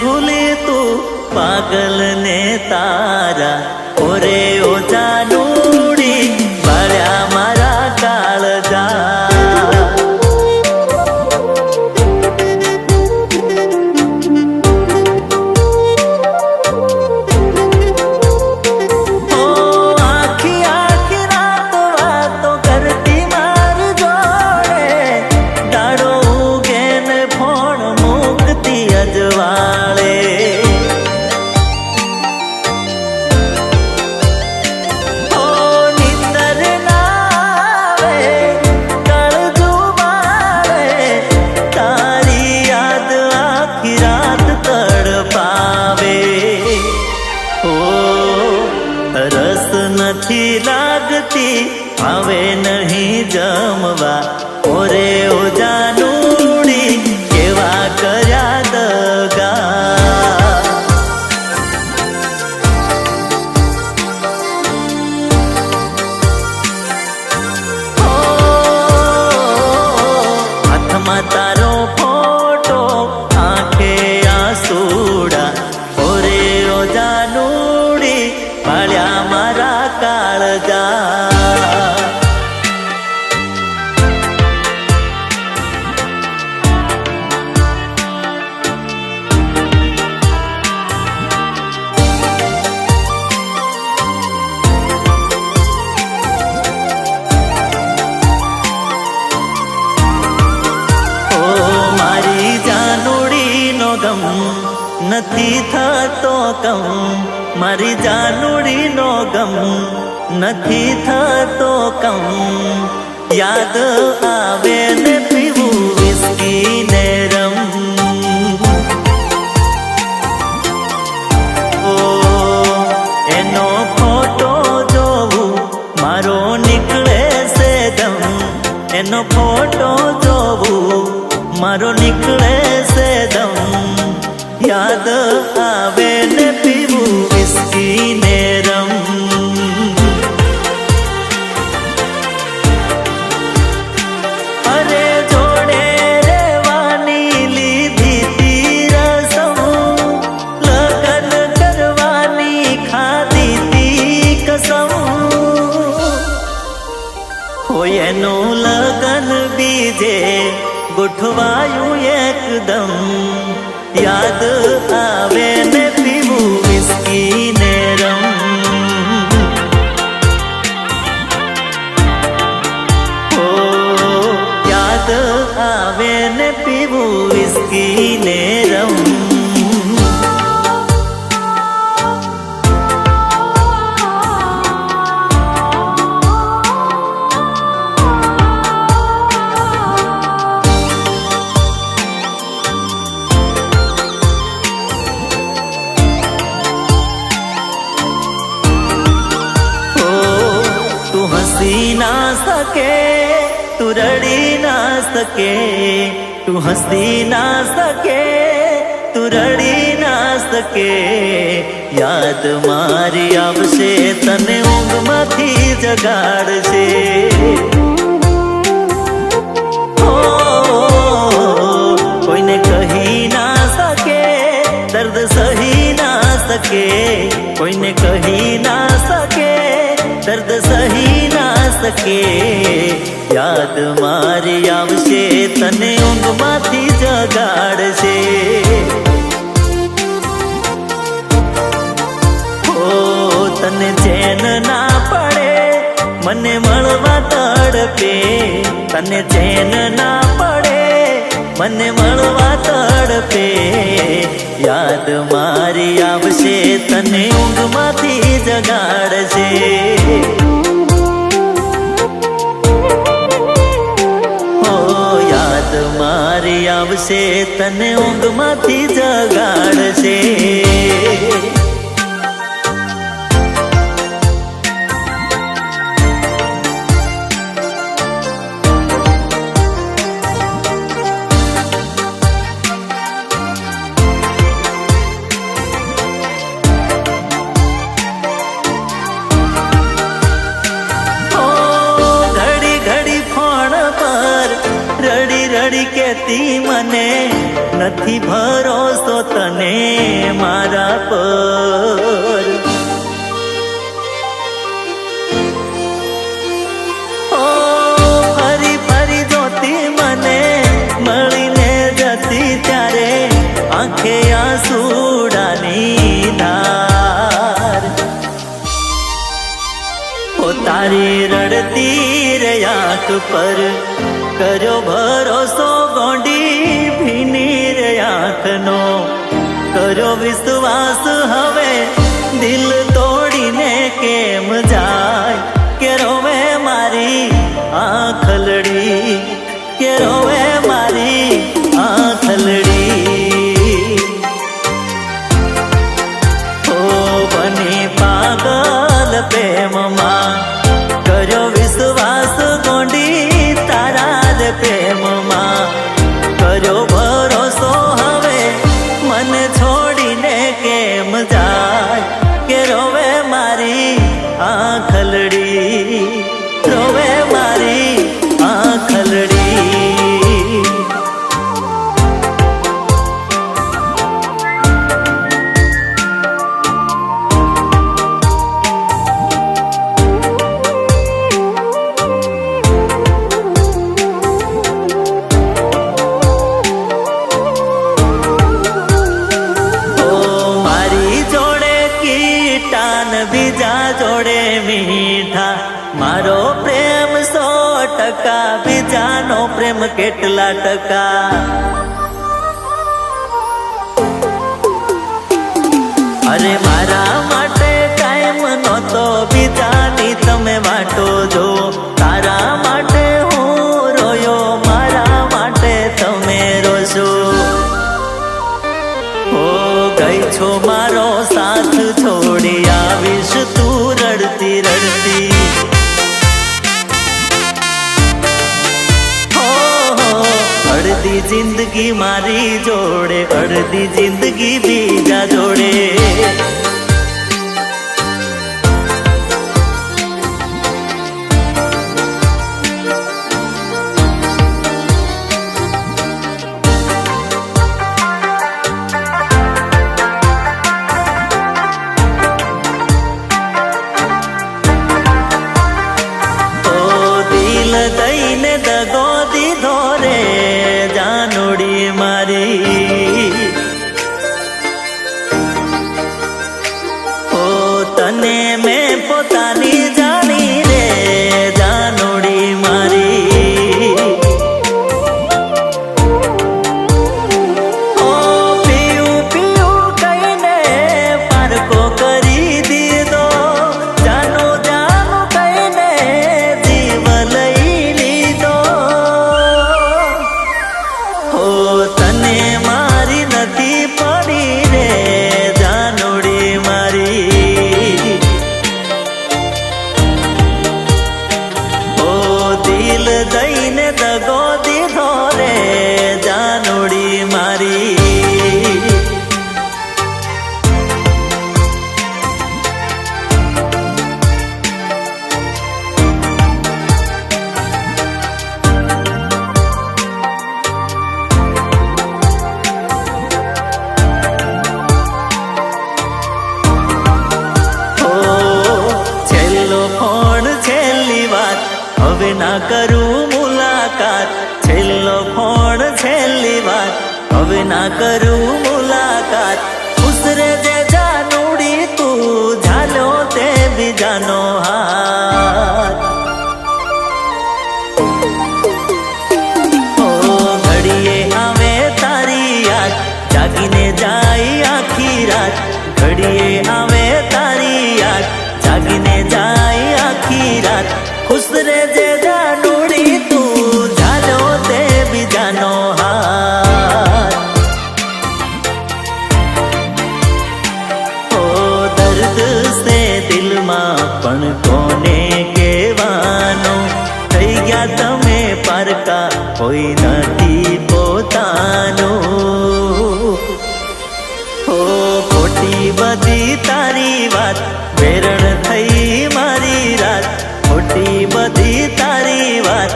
ભૂલી તું પાગલ ને તારા ઓરે ઓજાનુડી બાળ્યા મારા કાળજા લાગતી હવે નહીં જમવા ઓરે ઓજાનુડી કેવા કર્યા દગા હાથમાં તારો ફોટો આંખે આંસુડા ઓરે ઓજાનુડી પાળ્યા મારા કાળજા મારી જાનુડીનો ગમ નથી થતો કમ મારી જાનુડીનો ગમ નથી થતો કમ યાદ આવે ને પીવું વિસ્કી ને રમ ઓ એનો ફોટો જોવું મારો નીકળે છે દમ એનો ફોટો જોવું મારો નીકળે છે દમ યાદ આવે ને પીવું વિસ્કી ને રમ અરે જોડે રેવાની લીધી તી રસમ લગન કરવાની ખાધી તી કસમ હોય એનું લગન બીજે ગોઠવાયું એકદમ યાદ આવે ને પીવું વિસ્કી ને રમ ઓ યાદ આવે ને પીવું વિસ્કી ને રમ हंसी ना सके तू रड़ी ना सके तू हंसी ना सके तू रड़ी ना सके याद मारी आवशे तने ઊંઘમાંથી જગાડશે કોઈને કહી ના સકે દર્દ સહી ના સકે કોઈને કહી ના સકે દર્દ સહી ના સકે યાદ મારી આવશે તને ઊંઘમાંથી જગાડશે ઓ તને ચેન ના પડે મને મળવા તડપે તને ચેન ના પડે મને મળવા તડપે યાદ મારી આવશે તને ઊંઘમાંથી જગાડશે ઓ યાદ મારી આવશે તને ઊંઘમાંથી જગાડશે ઘડી કેતી મને નથી ભરોસો તને મારા પર. ઓ ફરી ફરી જોતી મને મળીને જતી ત્યારે આંખે આંસુડાની ધાર. ઓ તારી રડતી રે આંખ પર કર્યો ભરોસો ગોંડી ભીની રે આંખનો કર્યો વિશ્વાસ હવે દિલ તોડીને કેમ જાય કે રોવે મારી આંખલડી કે રોવે મારી આંખલડી. ઓ બની પાગલ પ્રેમમાં કર્યો વિશ્વાસ ગોંડી તારા જ પ્રેમમાં કર્યો ભરોસો હવે મન છોડીને કેમ જાય કે રોવે મારી આંખલડી રોવે મારી આંખલડી. બીજા જોડે મીઠા મારો પ્રેમ 100%, બીજાનો પ્રેમ કેટલા ટકા. અરે મારા માટે કાયમ નહોતો બીજાની તમે વાટો જો. તારા માટે હું રોયો મારા માટે તમે રોશો. ઓ ગઈ છો મારો સાથ છોડી આવીશ તું રડતી રડતી. હો અડધી જિંદગી મારી જોડે અડધી જિંદગી બીજા જોડે. દઈને દગો દીધો રે જાનુડી મારી. ઓ તને મેં પોતાની જાણી રે જાનુડી મારી. ઓ પિયું પિયું કહીને પારકો કરી દીધો જાનો જાનો કહીને જીવ લઈ. તને મારી નથી પડી રે જાનુડી મારી. ઓ દિલ દઈને દગો દીધો રે જાનુડી મારી. હવે ના કરું મુલાકાત છેલ્લો ફોન છેલ્લી વાત હવે ના કરું મુલાકાત. ખુશ રેજે જાનુડી તું ઝાલ્યો તે બીજાનો હાથ. ઓ ઘડીએ આવે તારી યાદ જાગીને જાય આખી રાત. ઘડીએ આવે તારી યાદ જાગીને જાય આખી રાત. ખુશ રેજે જાનુડી તું ઝાલ્યો તે બીજાનો હાથ. ઓ દર્દ સે દિલમાં પણ કોને કહેવાનો થઈ ગયા તમે પારકા કોઈ નથી પોતાનું. ઓ ખોટી બધી તારી વાત વેરણ થઈ મારી રાત. ખોટી બધી તારી વાત